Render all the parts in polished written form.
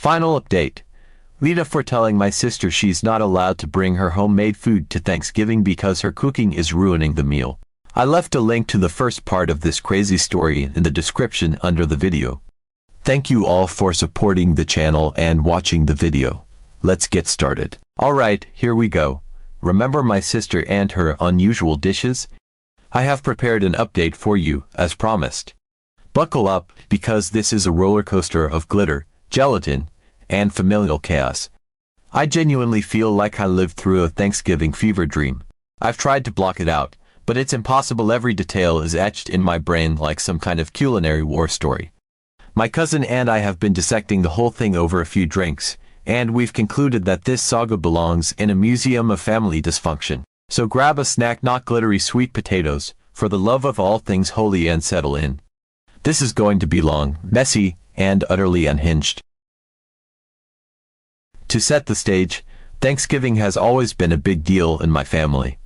Final update. Lita foretelling my sister she's not allowed to bring her homemade food to Thanksgiving because her cooking is ruining the meal. I left a link to the first part of this crazy story in the description under the video. Thank you all for supporting the channel and watching the video. Let's get started. Alright, here we go. Remember my sister and her unusual dishes? I have prepared an update for you, as promised. Buckle up, because this is a roller coaster of glitter, gelatin, and familial chaos. I genuinely feel like I lived through a Thanksgiving fever dream. I've tried to block it out, but it's impossible. Every detail is etched in my brain like some kind of culinary war story. My cousin and I have been dissecting the whole thing over a few drinks, and we've concluded that this saga belongs in a museum of family dysfunction. So grab a snack, not glittery sweet potatoes, for the love of all things holy, and settle in. This is going to be long, messy, and utterly unhinged. To set the stage, Thanksgiving has always been a big deal in my family.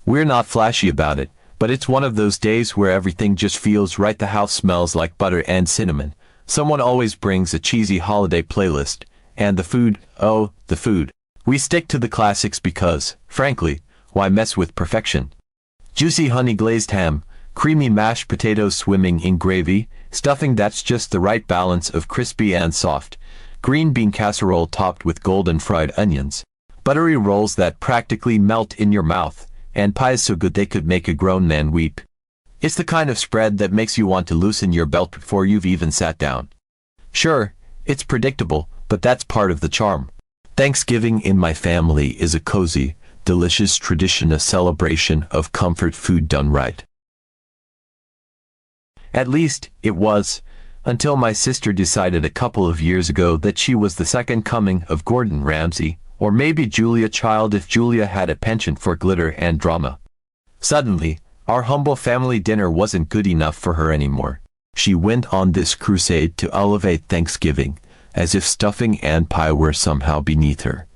We're not flashy about it, but it's one of those days where everything just feels right. The house smells like butter and cinnamon. Someone always brings a cheesy holiday playlist. And the food, oh, the food. We stick to the classics because, frankly, why mess with perfection? Juicy honey glazed ham, creamy mashed potatoes swimming in gravy, stuffing that's just the right balance of crispy and soft, green bean casserole topped with golden fried onions, buttery rolls that practically melt in your mouth, and pies so good they could make a grown man weep. It's the kind of spread that makes you want to loosen your belt before you've even sat down. Sure, it's predictable, but that's part of the charm. Thanksgiving in my family is a cozy, delicious tradition, a celebration of comfort food done right. At least, it was, until my sister decided a couple of years ago that she was the second coming of Gordon Ramsay, or maybe Julia Child if Julia had a penchant for glitter and drama. Suddenly, our humble family dinner wasn't good enough for her anymore. She went on this crusade to elevate Thanksgiving, as if stuffing and pie were somehow beneath her.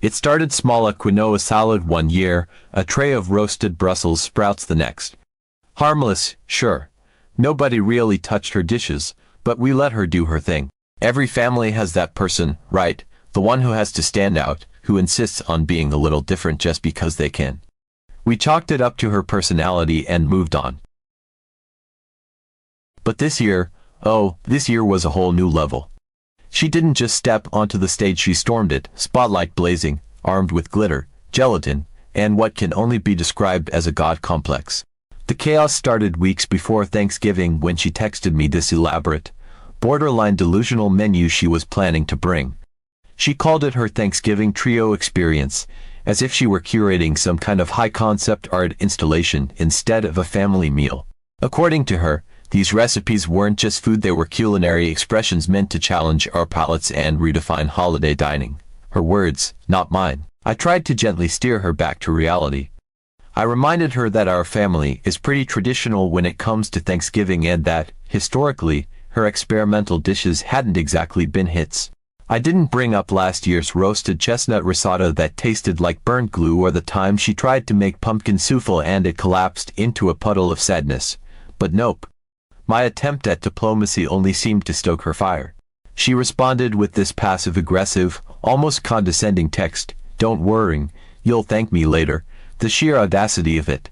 It started small: a quinoa salad one year, a tray of roasted Brussels sprouts the next. Harmless, sure. Nobody really touched her dishes, but we let her do her thing. Every family has that person, right? The one who has to stand out, who insists on being a little different just because they can. We chalked it up to her personality and moved on. But this year was a whole new level. She didn't just step onto the stage, she stormed it, spotlight blazing, armed with glitter, gelatin, and what can only be described as a god complex. The chaos started weeks before Thanksgiving when she texted me this elaborate, borderline delusional menu she was planning to bring. She called it her Thanksgiving trio experience, as if she were curating some kind of high-concept art installation instead of a family meal. According to her, these recipes weren't just food, they were culinary expressions meant to challenge our palates and redefine holiday dining. Her words, not mine. I tried to gently steer her back to reality. I reminded her that our family is pretty traditional when it comes to Thanksgiving and that, historically, her experimental dishes hadn't exactly been hits. I didn't bring up last year's roasted chestnut risotto that tasted like burnt glue, or the time she tried to make pumpkin souffle and it collapsed into a puddle of sadness. But nope. My attempt at diplomacy only seemed to stoke her fire. She responded with this passive-aggressive, almost condescending text, "Don't worry, you'll thank me later." The sheer audacity of it.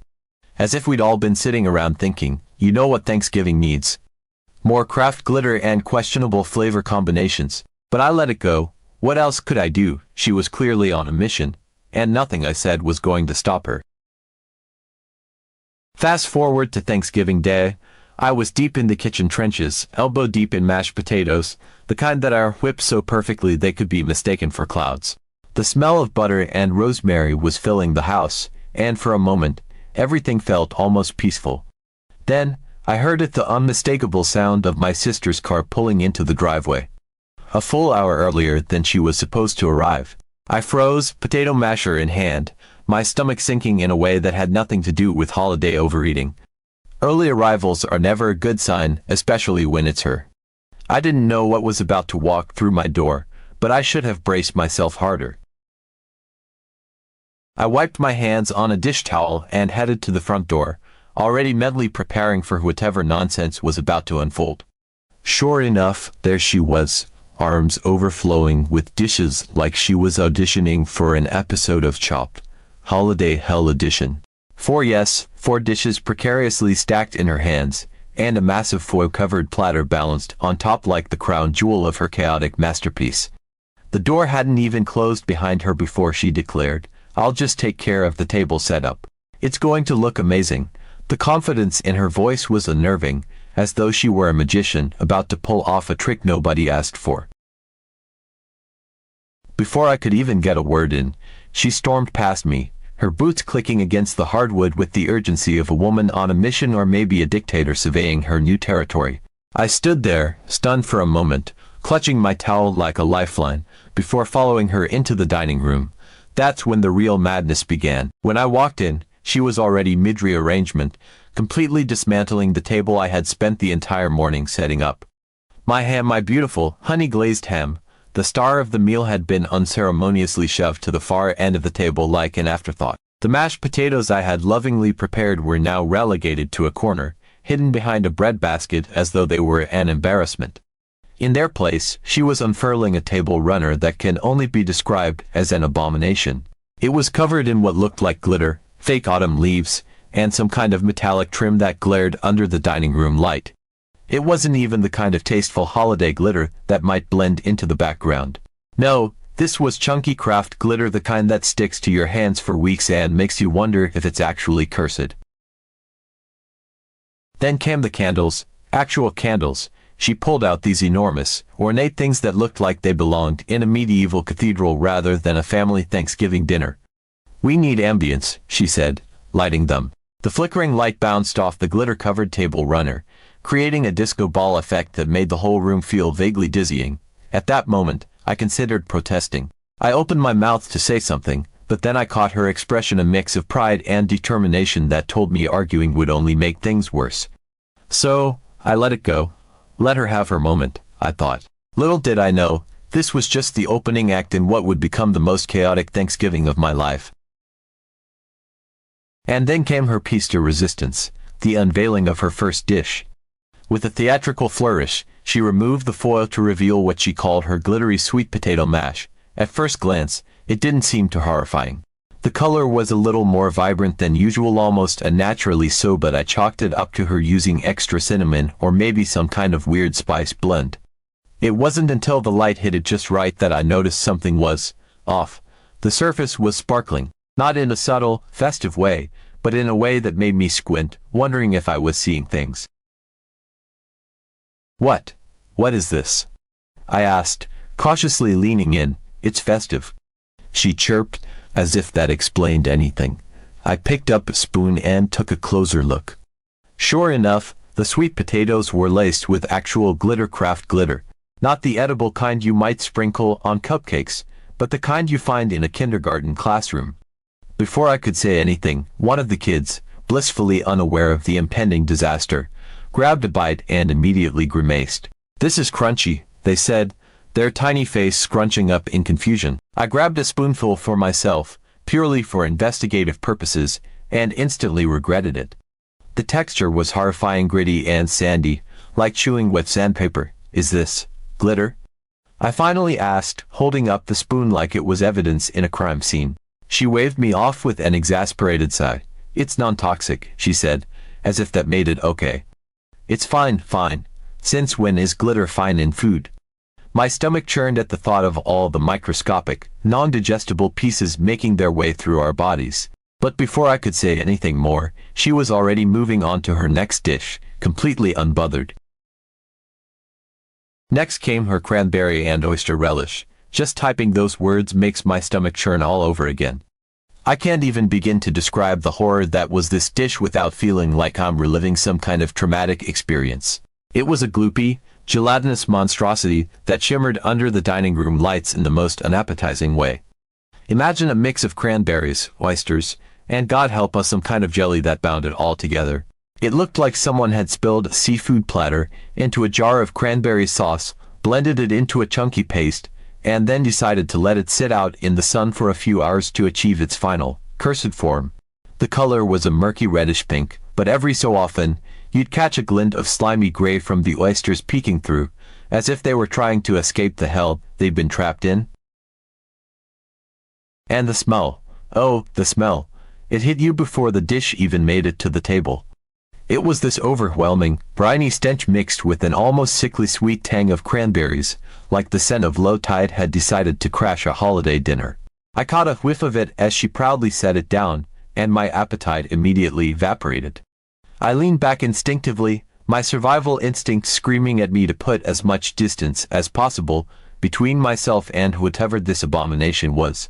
As if we'd all been sitting around thinking, you know what Thanksgiving needs? More craft glitter and questionable flavor combinations. But I let it go. What else could I do? She was clearly on a mission, and nothing I said was going to stop her. Fast forward to Thanksgiving Day. I was deep in the kitchen trenches, elbow deep in mashed potatoes, the kind that are whipped so perfectly they could be mistaken for clouds. The smell of butter and rosemary was filling the house, and for a moment, everything felt almost peaceful. Then, I heard it, the unmistakable sound of my sister's car pulling into the driveway. A full hour earlier than she was supposed to arrive. I froze, potato masher in hand, my stomach sinking in a way that had nothing to do with holiday overeating. Early arrivals are never a good sign, especially when it's her. I didn't know what was about to walk through my door, but I should have braced myself harder. I wiped my hands on a dish towel and headed to the front door, already mentally preparing for whatever nonsense was about to unfold. Sure enough, there she was, arms overflowing with dishes like she was auditioning for an episode of Chopped, Holiday Hell Edition. 4 dishes precariously stacked in her hands, and a massive foil-covered platter balanced on top like the crown jewel of her chaotic masterpiece. The door hadn't even closed behind her before she declared, "I'll just take care of the table setup. It's going to look amazing." The confidence in her voice was unnerving, as though she were a magician about to pull off a trick nobody asked for. Before I could even get a word in, she stormed past me, her boots clicking against the hardwood with the urgency of a woman on a mission or maybe a dictator surveying her new territory. I stood there, stunned for a moment, clutching my towel like a lifeline, before following her into the dining room. That's when the real madness began. When I walked in, she was already mid-rearrangement, completely dismantling the table I had spent the entire morning setting up. My beautiful, honey-glazed ham, the star of the meal, had been unceremoniously shoved to the far end of the table like an afterthought. The mashed potatoes I had lovingly prepared were now relegated to a corner, hidden behind a breadbasket as though they were an embarrassment. In their place, she was unfurling a table runner that can only be described as an abomination. It was covered in what looked like glitter, fake autumn leaves, and some kind of metallic trim that glared under the dining room light. It wasn't even the kind of tasteful holiday glitter that might blend into the background. No, this was chunky craft glitter, the kind that sticks to your hands for weeks and makes you wonder if it's actually cursed. Then came the candles, actual candles. She pulled out these enormous, ornate things that looked like they belonged in a medieval cathedral rather than a family Thanksgiving dinner. "We need ambience," she said, lighting them. The flickering light bounced off the glitter-covered table runner, creating a disco ball effect that made the whole room feel vaguely dizzying. At that moment, I considered protesting. I opened my mouth to say something, but then I caught her expression, a mix of pride and determination that told me arguing would only make things worse. So, I let it go. Let her have her moment, I thought. Little did I know, this was just the opening act in what would become the most chaotic Thanksgiving of my life. And then came her piece de resistance, the unveiling of her first dish. With a theatrical flourish, she removed the foil to reveal what she called her glittery sweet potato mash. At first glance, it didn't seem too horrifying. The color was a little more vibrant than usual, almost unnaturally so, but I chalked it up to her using extra cinnamon or maybe some kind of weird spice blend. It wasn't until the light hit it just right that I noticed something was off. The surface was sparkling, not in a subtle, festive way, but in a way that made me squint, wondering if I was seeing things. What is this?" I asked, cautiously leaning in. "It's festive," she chirped, as if that explained anything. I picked up a spoon and took a closer look. Sure enough, the sweet potatoes were laced with actual craft glitter. Not the edible kind you might sprinkle on cupcakes, but the kind you find in a kindergarten classroom. Before I could say anything, one of the kids, blissfully unaware of the impending disaster, grabbed a bite and immediately grimaced. "This is crunchy," they said, their tiny face scrunching up in confusion. I grabbed a spoonful for myself, purely for investigative purposes, and instantly regretted it. The texture was horrifying, gritty and sandy, like chewing wet sandpaper. "Is this glitter?" I finally asked, holding up the spoon like it was evidence in a crime scene. She waved me off with an exasperated sigh. "It's non-toxic," she said, as if that made it okay. "It's fine. Since when is glitter fine in food?" My stomach churned at the thought of all the microscopic, non-digestible pieces making their way through our bodies. But before I could say anything more, she was already moving on to her next dish, completely unbothered. Next came her cranberry and oyster relish. Just typing those words makes my stomach churn all over again. I can't even begin to describe the horror that was this dish without feeling like I'm reliving some kind of traumatic experience. It was a gloopy, gelatinous monstrosity that shimmered under the dining room lights in the most unappetizing way. Imagine a mix of cranberries, oysters, and God help us some kind of jelly that bound it all together. It looked like someone had spilled a seafood platter into a jar of cranberry sauce, blended it into a chunky paste, and then decided to let it sit out in the sun for a few hours to achieve its final, cursed form. The color was a murky reddish pink, but every so often, you'd catch a glint of slimy gray from the oysters peeking through, as if they were trying to escape the hell they'd been trapped in. And the smell. Oh, the smell. It hit you before the dish even made it to the table. It was this overwhelming, briny stench mixed with an almost sickly sweet tang of cranberries, like the scent of low tide had decided to crash a holiday dinner. I caught a whiff of it as she proudly set it down, and my appetite immediately evaporated. I leaned back instinctively, my survival instinct screaming at me to put as much distance as possible between myself and whatever this abomination was.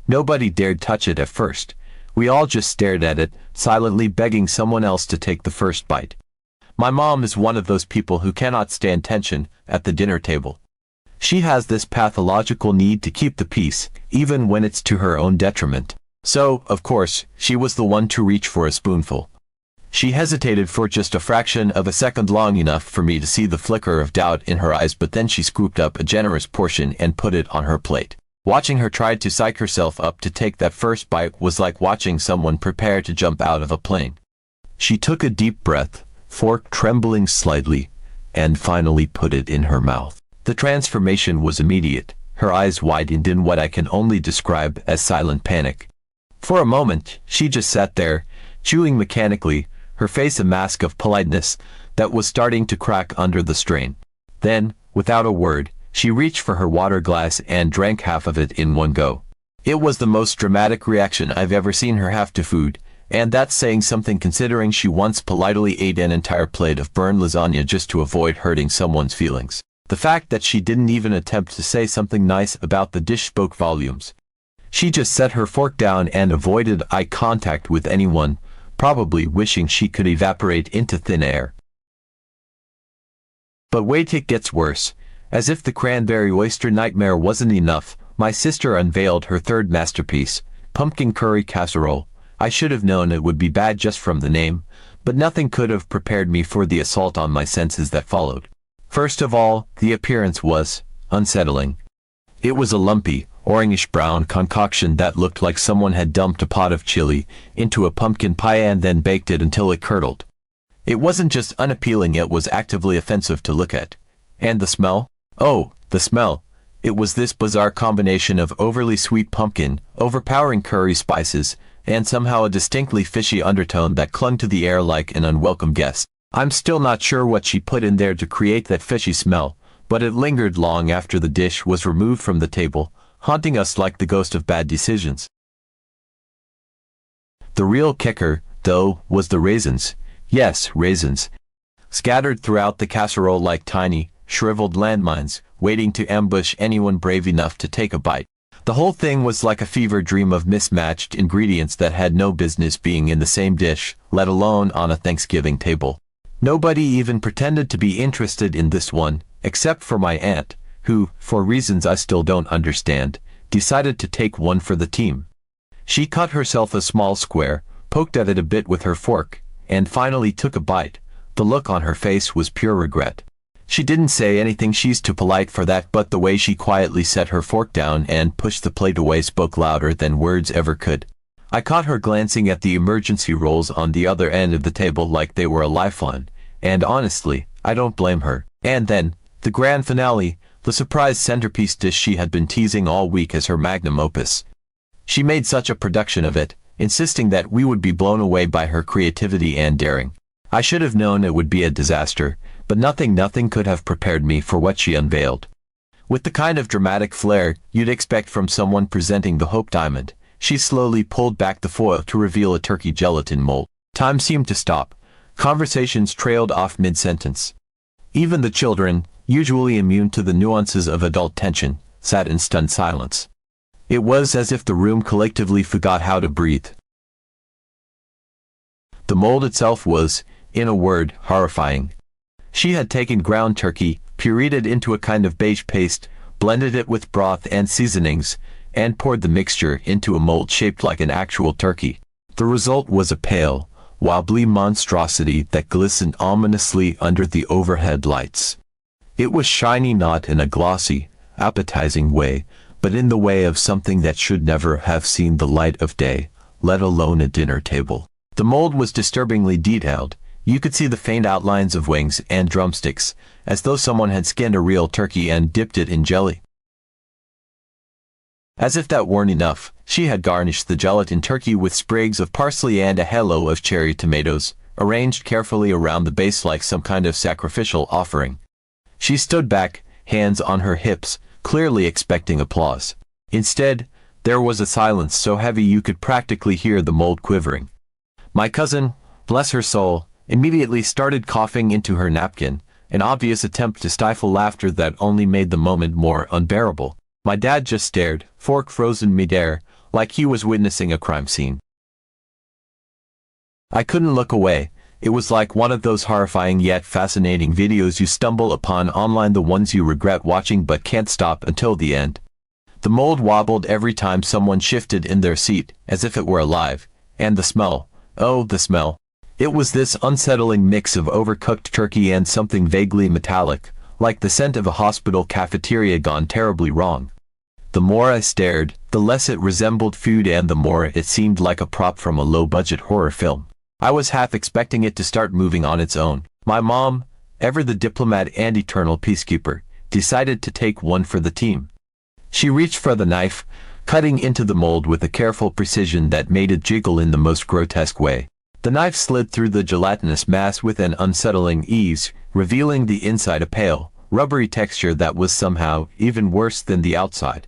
Nobody dared touch it at first. We all just stared at it, silently begging someone else to take the first bite. My mom is one of those people who cannot stand tension at the dinner table. She has this pathological need to keep the peace, even when it's to her own detriment. So, of course, she was the one to reach for a spoonful. She hesitated for just a fraction of a second, long enough for me to see the flicker of doubt in her eyes, but then she scooped up a generous portion and put it on her plate. Watching her try to psych herself up to take that first bite was like watching someone prepare to jump out of a plane. She took a deep breath, fork trembling slightly, and finally put it in her mouth. The transformation was immediate. Her eyes widened in what I can only describe as silent panic. For a moment, she just sat there, chewing mechanically, her face a mask of politeness that was starting to crack under the strain. Then, without a word, she reached for her water glass and drank half of it in one go. It was the most dramatic reaction I've ever seen her have to food, and that's saying something considering she once politely ate an entire plate of burned lasagna just to avoid hurting someone's feelings. The fact that she didn't even attempt to say something nice about the dish spoke volumes. She just set her fork down and avoided eye contact with anyone, probably wishing she could evaporate into thin air. But wait, it gets worse. As if the cranberry oyster nightmare wasn't enough, my sister unveiled her third masterpiece, pumpkin curry casserole. I should have known it would be bad just from the name, but nothing could have prepared me for the assault on my senses that followed. First of all, the appearance was unsettling. It was a lumpy, orangish-brown concoction that looked like someone had dumped a pot of chili into a pumpkin pie and then baked it until it curdled. It wasn't just unappealing, it was actively offensive to look at. And the smell? Oh, the smell. It was this bizarre combination of overly sweet pumpkin, overpowering curry spices, and somehow a distinctly fishy undertone that clung to the air like an unwelcome guest. I'm still not sure what she put in there to create that fishy smell, but it lingered long after the dish was removed from the table, haunting us like the ghost of bad decisions. The real kicker, though, was the raisins. Yes, raisins. Scattered throughout the casserole like tiny, shriveled landmines, waiting to ambush anyone brave enough to take a bite. The whole thing was like a fever dream of mismatched ingredients that had no business being in the same dish, let alone on a Thanksgiving table. Nobody even pretended to be interested in this one, except for my aunt, who, for reasons I still don't understand, decided to take one for the team. She cut herself a small square, poked at it a bit with her fork, and finally took a bite. The look on her face was pure regret. She didn't say anything, she's too polite for that, but the way she quietly set her fork down and pushed the plate away spoke louder than words ever could. I caught her glancing at the emergency rolls on the other end of the table like they were a lifeline, and honestly, I don't blame her. And then, the grand finale, the surprise centerpiece dish she had been teasing all week as her magnum opus. She made such a production of it, insisting that we would be blown away by her creativity and daring. I should have known it would be a disaster, but nothing could have prepared me for what she unveiled. With the kind of dramatic flair you'd expect from someone presenting the Hope Diamond, she slowly pulled back the foil to reveal a turkey gelatin mold. Time seemed to stop. Conversations trailed off mid-sentence. Even the children, usually immune to the nuances of adult tension, sat in stunned silence. It was as if the room collectively forgot how to breathe. The mold itself was, in a word, horrifying. She had taken ground turkey, pureed it into a kind of beige paste, blended it with broth and seasonings, and poured the mixture into a mold shaped like an actual turkey. The result was a pale, wobbly monstrosity that glistened ominously under the overhead lights. It was shiny not in a glossy, appetizing way, but in the way of something that should never have seen the light of day, let alone a dinner table. The mold was disturbingly detailed. You could see the faint outlines of wings and drumsticks, as though someone had skinned a real turkey and dipped it in jelly. As if that weren't enough, she had garnished the gelatin turkey with sprigs of parsley and a halo of cherry tomatoes, arranged carefully around the base like some kind of sacrificial offering. She stood back, hands on her hips, clearly expecting applause. Instead, there was a silence so heavy you could practically hear the mold quivering. My cousin, bless her soul, immediately started coughing into her napkin, an obvious attempt to stifle laughter that only made the moment more unbearable. My dad just stared, fork frozen midair, like he was witnessing a crime scene. I couldn't look away. It was like one of those horrifying yet fascinating videos you stumble upon online, the ones you regret watching but can't stop until the end. The mold wobbled every time someone shifted in their seat, as if it were alive. And the smell. Oh, the smell. It was this unsettling mix of overcooked turkey and something vaguely metallic, like the scent of a hospital cafeteria gone terribly wrong. The more I stared, the less it resembled food and the more it seemed like a prop from a low-budget horror film. I was half expecting it to start moving on its own. My mom, ever the diplomat and eternal peacekeeper, decided to take one for the team. She reached for the knife, cutting into the mold with a careful precision that made it jiggle in the most grotesque way. The knife slid through the gelatinous mass with an unsettling ease, revealing the inside a pale, rubbery texture that was somehow even worse than the outside.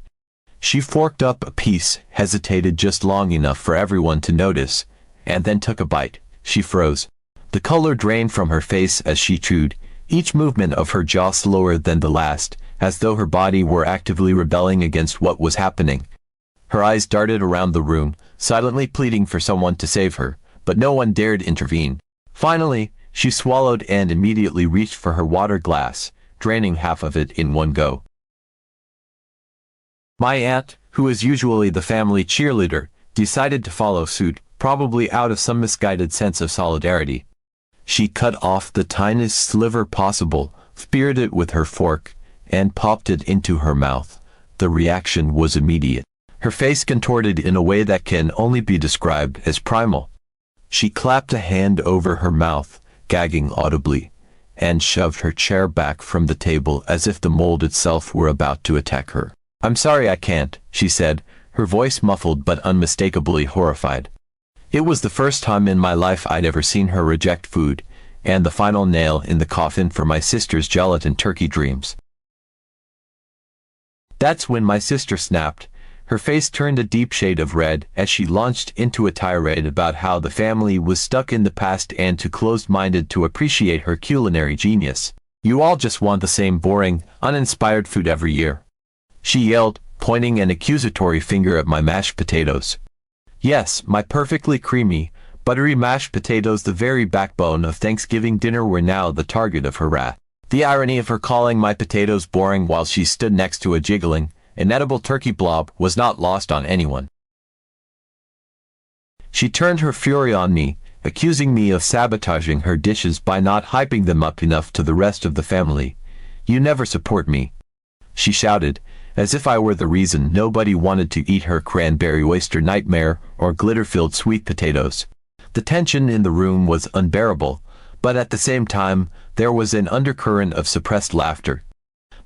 She forked up a piece, hesitated just long enough for everyone to notice, and then took a bite. She froze. The color drained from her face as she chewed, each movement of her jaw slower than the last, as though her body were actively rebelling against what was happening. Her eyes darted around the room, silently pleading for someone to save her, but no one dared intervene. Finally, she swallowed and immediately reached for her water glass, draining half of it in one go. My aunt, who is usually the family cheerleader, decided to follow suit, probably out of some misguided sense of solidarity. She cut off the tiniest sliver possible, speared it with her fork, and popped it into her mouth. The reaction was immediate. Her face contorted in a way that can only be described as primal. She clapped a hand over her mouth, gagging audibly, and shoved her chair back from the table as if the mold itself were about to attack her. "I'm sorry I can't," she said, her voice muffled but unmistakably horrified. It was the first time in my life I'd ever seen her reject food, and the final nail in the coffin for my sister's gelatin turkey dreams. That's when my sister snapped. Her face turned a deep shade of red as she launched into a tirade about how the family was stuck in the past and too closed-minded to appreciate her culinary genius. "You all just want the same boring, uninspired food every year," she yelled, pointing an accusatory finger at my mashed potatoes. Yes, my perfectly creamy, buttery mashed potatoes, the very backbone of Thanksgiving dinner, were now the target of her wrath. The irony of her calling my potatoes boring while she stood next to a jiggling, inedible turkey blob was not lost on anyone. She turned her fury on me, accusing me of sabotaging her dishes by not hyping them up enough to the rest of the family. "You never support me," she shouted, as if I were the reason nobody wanted to eat her cranberry oyster nightmare or glitter-filled sweet potatoes. The tension in the room was unbearable, but at the same time, there was an undercurrent of suppressed laughter.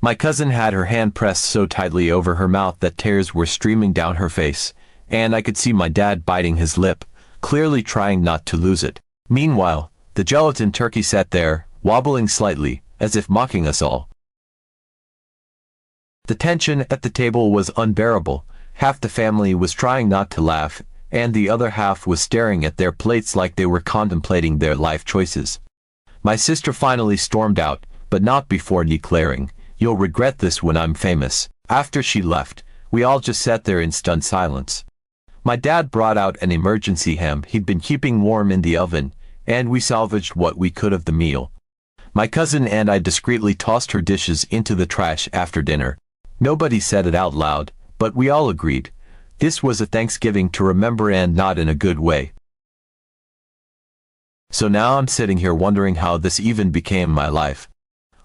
My cousin had her hand pressed so tightly over her mouth that tears were streaming down her face, and I could see my dad biting his lip, clearly trying not to lose it. Meanwhile, the gelatin turkey sat there, wobbling slightly, as if mocking us all. The tension at the table was unbearable. Half the family was trying not to laugh, and the other half was staring at their plates like they were contemplating their life choices. My sister finally stormed out, but not before declaring, "You'll regret this when I'm famous." After she left, we all just sat there in stunned silence. My dad brought out an emergency ham he'd been keeping warm in the oven, and we salvaged what we could of the meal. My cousin and I discreetly tossed her dishes into the trash after dinner. Nobody said it out loud, but we all agreed. This was a Thanksgiving to remember, and not in a good way. So now I'm sitting here wondering how this even became my life.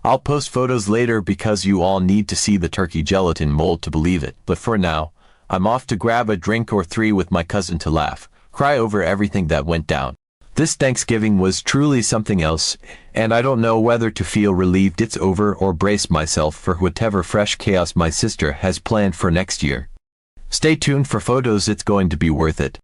I'll post photos later because you all need to see the turkey gelatin mold to believe it, but for now, I'm off to grab a drink or three with my cousin to laugh, cry over everything that went down. This Thanksgiving was truly something else, and I don't know whether to feel relieved it's over or brace myself for whatever fresh chaos my sister has planned for next year. Stay tuned for photos, it's going to be worth it.